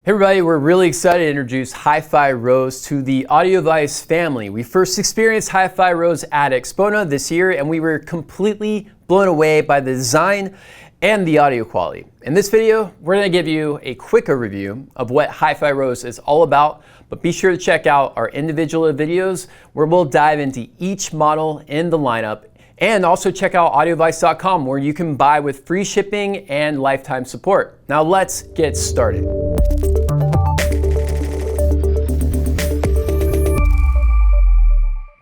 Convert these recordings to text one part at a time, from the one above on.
Hey everybody, we're really excited to introduce HiFi Rose to the audiophiles family. We first experienced HiFi Rose at Expona this year and we were completely blown away by the design and the audio quality. In this video, we're going to give you a quick overview of what HiFi Rose is all about, but be sure to check out our individual videos where we'll dive into each model in the lineup. And also check out audiophiles.com where you can buy with free shipping and lifetime support. Now let's get started.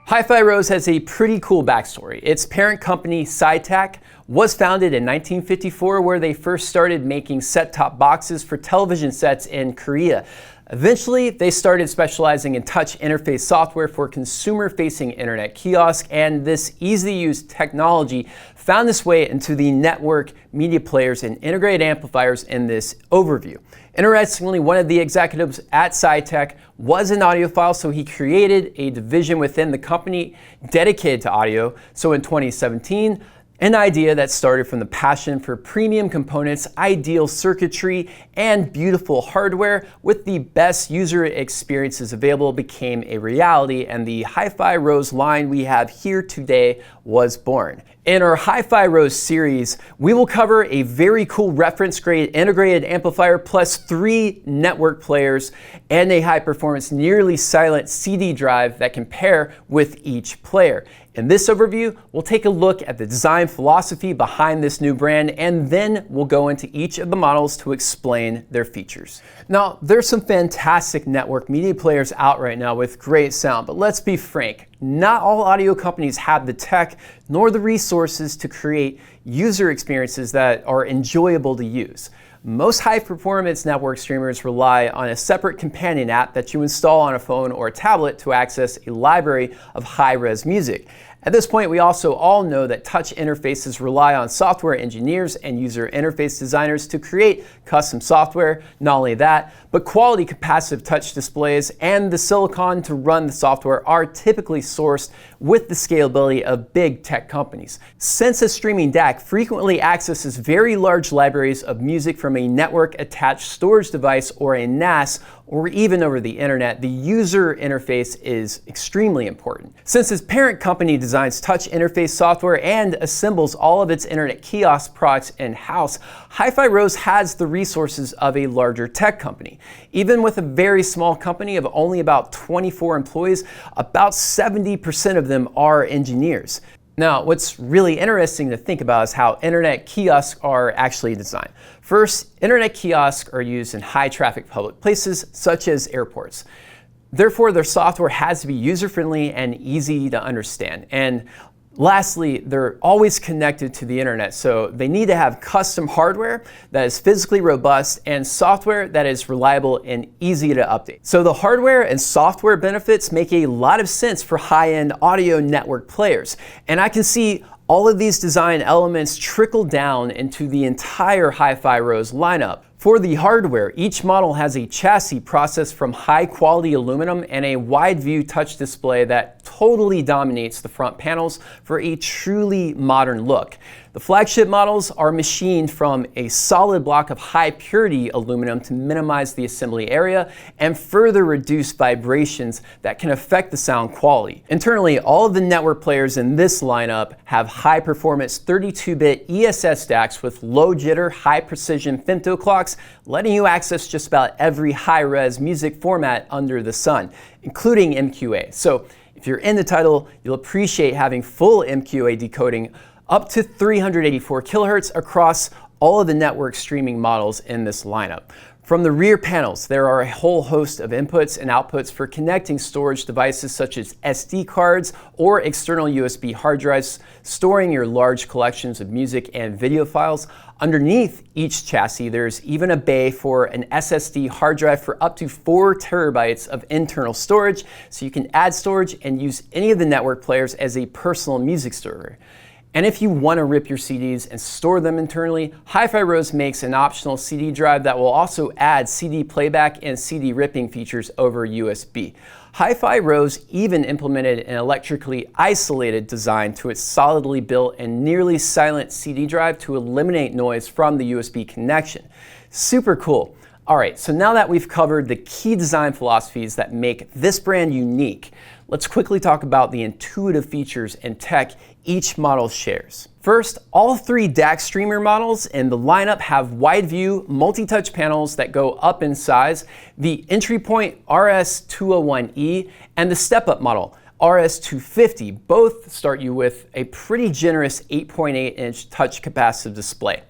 HiFi Rose has a pretty cool backstory. Its parent company, SiTac, was founded in 1954 where they first started making set-top boxes for television sets in Korea. Eventually, they started specializing in touch interface software for consumer-facing internet kiosks, and this easy-to-use technology found its way into the network media players and integrated amplifiers in this overview. Interestingly, one of the executives at SiTac was an audiophile, so he created a division within the company dedicated to audio. So in 2017, an idea that started from the passion for premium components, ideal circuitry, and beautiful hardware with the best user experiences available became a reality, and the HiFi Rose line we have here today was born. In our HiFi Rose series, we will cover a very cool reference-grade integrated amplifier plus 3 network players and a high-performance, nearly silent CD drive that can pair with each player. In this overview, we'll take a look at the design philosophy behind this new brand, and then we'll go into each of the models to explain their features. Now, there's some fantastic network media players out right now with great sound, but let's be frank, not all audio companies have the tech nor the resources to create user experiences that are enjoyable to use. Most high-performance network streamers rely on a separate companion app that you install on a phone or a tablet to access a library of high-res music. At this point, we also all know that touch interfaces rely on software engineers and user interface designers to create custom software. Not only that, but quality capacitive touch displays and the silicon to run the software are typically sourced with the scalability of big tech companies. Since a streaming DAC frequently accesses very large libraries of music from a network-attached storage device or a NAS, or even over the internet, the user interface is extremely important. Since its parent company designs touch interface software and assembles all of its internet kiosk products in-house, HiFi Rose has the resources of a larger tech company. Even with a very small company of only about 24 employees, about 70% of them are engineers. Now, what's really interesting to think about is how internet kiosks are actually designed. First, internet kiosks are used in high-traffic public places, such as airports. Therefore, their software has to be user-friendly and easy to understand. And lastly, they're always connected to the internet, so they need to have custom hardware that is physically robust and software that is reliable and easy to update. So the hardware and software benefits make a lot of sense for high-end audio network players. And I can see all of these design elements trickle down into the entire HiFi Rose lineup. For the hardware, each model has a chassis processed from high-quality aluminum and a wide-view touch display that totally dominates the front panels for a truly modern look. The flagship models are machined from a solid block of high-purity aluminum to minimize the assembly area and further reduce vibrations that can affect the sound quality. Internally, all of the network players in this lineup have high-performance 32-bit ESS DACs with low jitter, high-precision femto clocks, letting you access just about every high-res music format under the sun, including MQA. So if you're in the title, you'll appreciate having full MQA decoding up to 384 kilohertz across all of the network streaming models in this lineup. From the rear panels, there are a whole host of inputs and outputs for connecting storage devices such as SD cards or external USB hard drives, storing your large collections of music and video files. Underneath each chassis, there's even a bay for an SSD hard drive for up to 4 terabytes of internal storage, so you can add storage and use any of the network players as a personal music storage. And if you want to rip your CDs and store them internally, HiFi Rose makes an optional CD drive that will also add CD playback and CD ripping features over USB. HiFi Rose even implemented an electrically isolated design to its solidly built and nearly silent CD drive to eliminate noise from the USB connection. Super cool. All right, so now that we've covered the key design philosophies that make this brand unique, let's quickly talk about the intuitive features and tech each model shares. First, all three DAC streamer models in the lineup have wide view multi-touch panels that go up in size, the entry point RS-201E, and the step-up model RS-250 both start you with a pretty generous 8.8-inch touch capacitive display.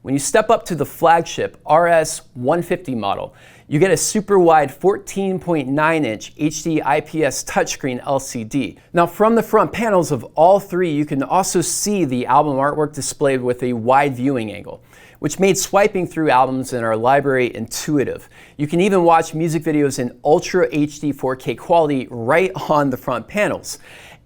When you step up to the flagship RS-150 model, you get a super wide 14.9-inch HD IPS touchscreen LCD. Now from the front panels of all three, you can also see the album artwork displayed with a wide viewing angle, which made swiping through albums in our library intuitive. You can even watch music videos in Ultra HD 4K quality right on the front panels.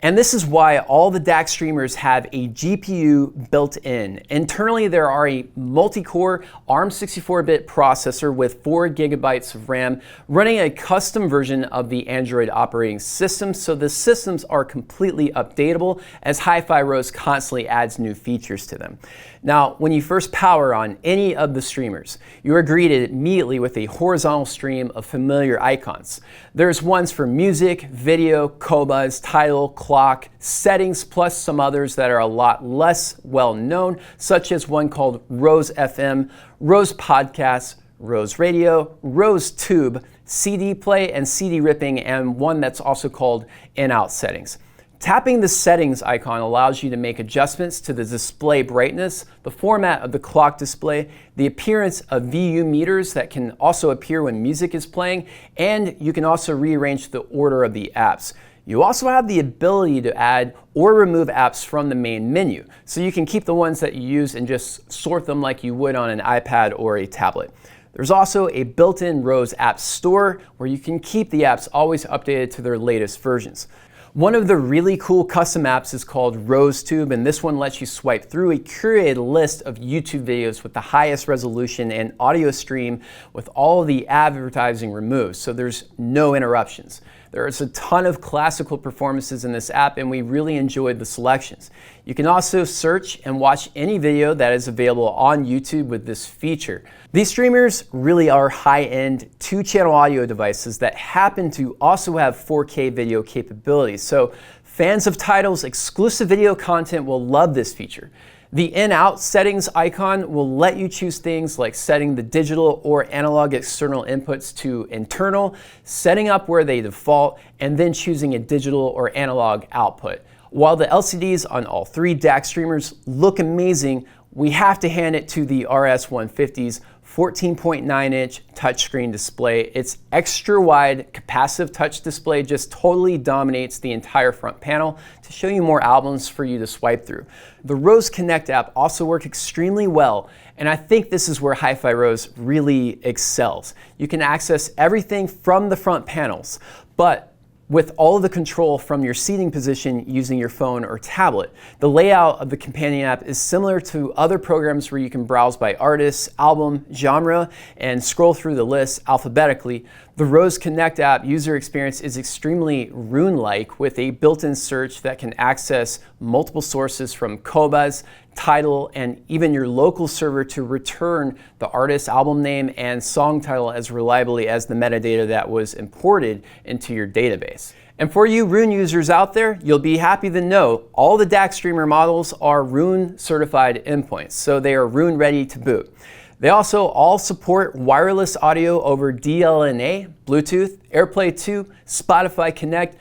And this is why all the DAC streamers have a GPU built in. Internally, there are a multi-core ARM 64-bit processor with 4 GB of RAM running a custom version of the Android operating system, so the systems are completely updatable as HiFi Rose constantly adds new features to them. Now, when you first power on any of the streamers, you are greeted immediately with a horizontal stream of familiar icons. There's ones for music, video, Qobuz, title, clock, settings, plus some others that are a lot less well known, such as one called Rose FM, Rose Podcasts, Rose Radio, Rose Tube, CD play and CD ripping, and one that's also called in-out settings. Tapping the settings icon allows you to make adjustments to the display brightness, the format of the clock display, the appearance of VU meters that can also appear when music is playing, and you can also rearrange the order of the apps. You also have the ability to add or remove apps from the main menu, so you can keep the ones that you use and just sort them like you would on an iPad or a tablet. There's also a built-in Rose App Store where you can keep the apps always updated to their latest versions. One of the really cool custom apps is called RoseTube, and this one lets you swipe through a curated list of YouTube videos with the highest resolution and audio stream with all the advertising removed, so there's no interruptions. There's a ton of classical performances in this app, and we really enjoyed the selections. You can also search and watch any video that is available on YouTube with this feature. These streamers really are high-end 2-channel audio devices that happen to also have 4K video capabilities. So fans of Tidal's exclusive video content will love this feature. The in-out settings icon will let you choose things like setting the digital or analog external inputs to internal, setting up where they default, and then choosing a digital or analog output. While the LCDs on all three DAC streamers look amazing, we have to hand it to the RS-150's 14.9-inch touchscreen display. Its extra wide capacitive touch display just totally dominates the entire front panel to show you more albums for you to swipe through. The Rose Connect app also works extremely well, and I think this is where HiFi Rose really excels. You can access everything from the front panels, but with all of the control from your seating position using your phone or tablet. The layout of the companion app is similar to other programs where you can browse by artist, album, genre, and scroll through the list alphabetically. The Rose Connect app user experience is extremely Rune-like with a built-in search that can access multiple sources from Qobuz, Tidal, and even your local server to return the artist, album name, and song title as reliably as the metadata that was imported into your database. And for you Rune users out there, you'll be happy to know all the DAC streamer models are Rune certified endpoints, so they are Rune ready to boot. They also all support wireless audio over DLNA, Bluetooth, AirPlay 2, Spotify Connect,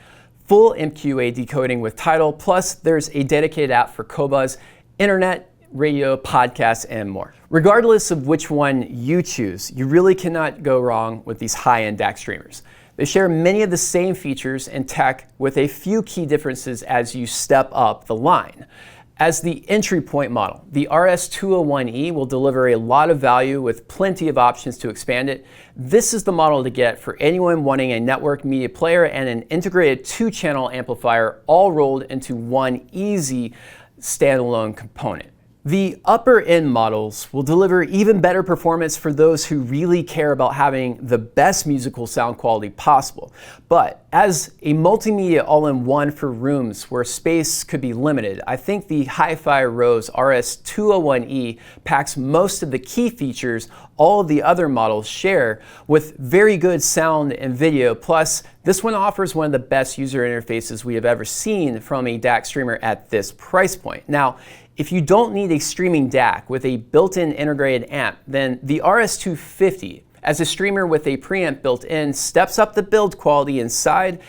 full MQA decoding with Tidal, plus there's a dedicated app for Qobuz, internet, radio, podcasts, and more. Regardless of which one you choose, you really cannot go wrong with these high-end DAC streamers. They share many of the same features and tech with a few key differences as you step up the line. As the entry point model, the RS-201E will deliver a lot of value with plenty of options to expand it. This is the model to get for anyone wanting a network media player and an integrated 2-channel amplifier all rolled into one easy standalone component. The upper end models will deliver even better performance for those who really care about having the best musical sound quality possible. But as a multimedia all-in-one for rooms where space could be limited, I think the HiFi Rose RS-201E packs most of the key features all of the other models share, with very good sound and video. Plus, this one offers one of the best user interfaces we have ever seen from a DAC streamer at this price point. Now, if you don't need a streaming DAC with a built-in integrated amp, then the RS-250, as a streamer with a preamp built in, steps up the build quality inside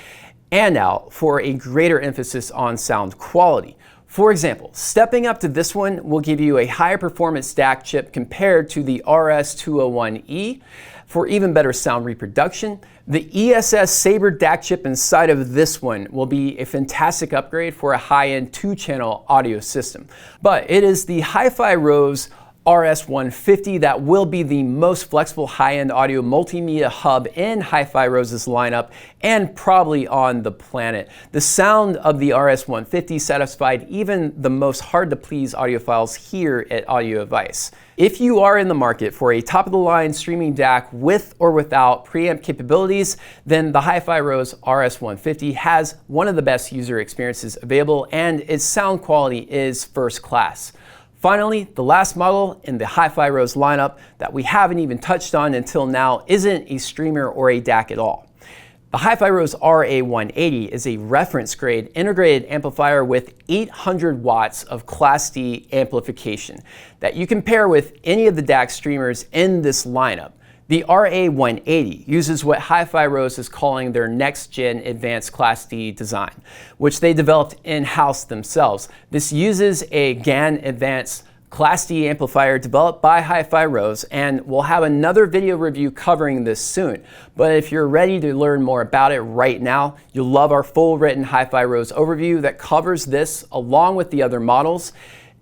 and out for a greater emphasis on sound quality. For example, stepping up to this one will give you a higher performance DAC chip compared to the RS-201E for even better sound reproduction. The ESS Sabre DAC chip inside of this one will be a fantastic upgrade for a high-end 2-channel audio system. But it is the HiFi Rose RS-150 that will be the most flexible high-end audio multimedia hub in HiFi Rose's lineup and probably on the planet. The sound of the RS-150 satisfied even the most hard-to-please audiophiles here at Audiovice. If you are in the market for a top-of-the-line streaming DAC with or without preamp capabilities, then the HiFi Rose RS-150 has one of the best user experiences available, and its sound quality is first class. Finally, the last model in the HiFi Rose lineup that we haven't even touched on until now isn't a streamer or a DAC at all. The HiFi Rose RA-180 is a reference grade integrated amplifier with 800 watts of Class D amplification that you can pair with any of the DAC streamers in this lineup. The RA-180 uses what HiFi Rose is calling their next-gen advanced Class D design, which they developed in-house themselves. This uses a GaN advanced Class D amplifier developed by HiFi Rose, and we'll have another video review covering this soon. But if you're ready to learn more about it right now, you'll love our full written HiFi Rose overview that covers this along with the other models,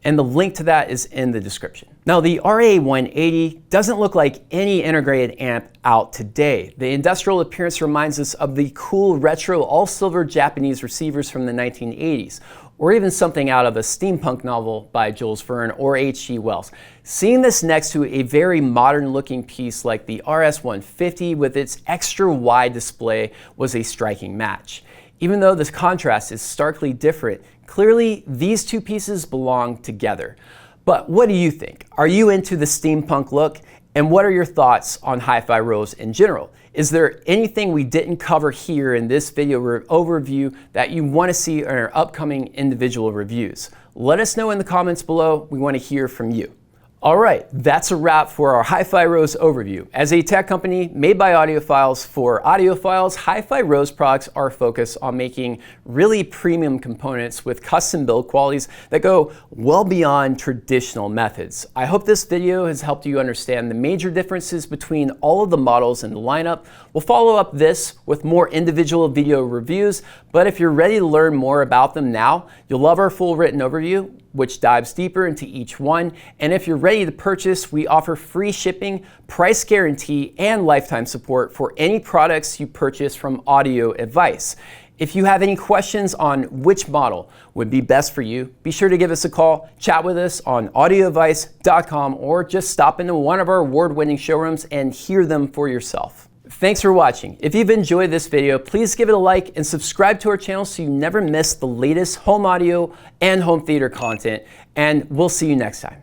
and the link to that is in the description. Now, the RA-180 doesn't look like any integrated amp out today. The industrial appearance reminds us of the cool retro all-silver Japanese receivers from the 1980s, or even something out of a steampunk novel by Jules Verne or H.G. Wells. Seeing this next to a very modern-looking piece like the RS-150 with its extra wide display was a striking match. Even though this contrast is starkly different, clearly these two pieces belong together. But what do you think? Are you into the steampunk look? And what are your thoughts on HiFi Rose in general? Is there anything we didn't cover here in this video overview that you want to see in our upcoming individual reviews? Let us know in the comments below. We want to hear from you. All right, that's a wrap for our HiFi Rose overview. As a tech company made by audiophiles for audiophiles, HiFi Rose products are focused on making really premium components with custom build qualities that go well beyond traditional methods. I hope this video has helped you understand the major differences between all of the models in the lineup. We'll follow up this with more individual video reviews, but if you're ready to learn more about them now, you'll love our full written overview, which dives deeper into each one. And if you're ready to purchase, we offer free shipping, price guarantee, and lifetime support for any products you purchase from Audiovice. If you have any questions on which model would be best for you, be sure to give us a call, chat with us on audiovice.com, or just stop into one of our award-winning showrooms and hear them for yourself. Thanks for watching. If you've enjoyed this video, please give it a like and subscribe to our channel so you never miss the latest home audio and home theater content. And we'll see you next time.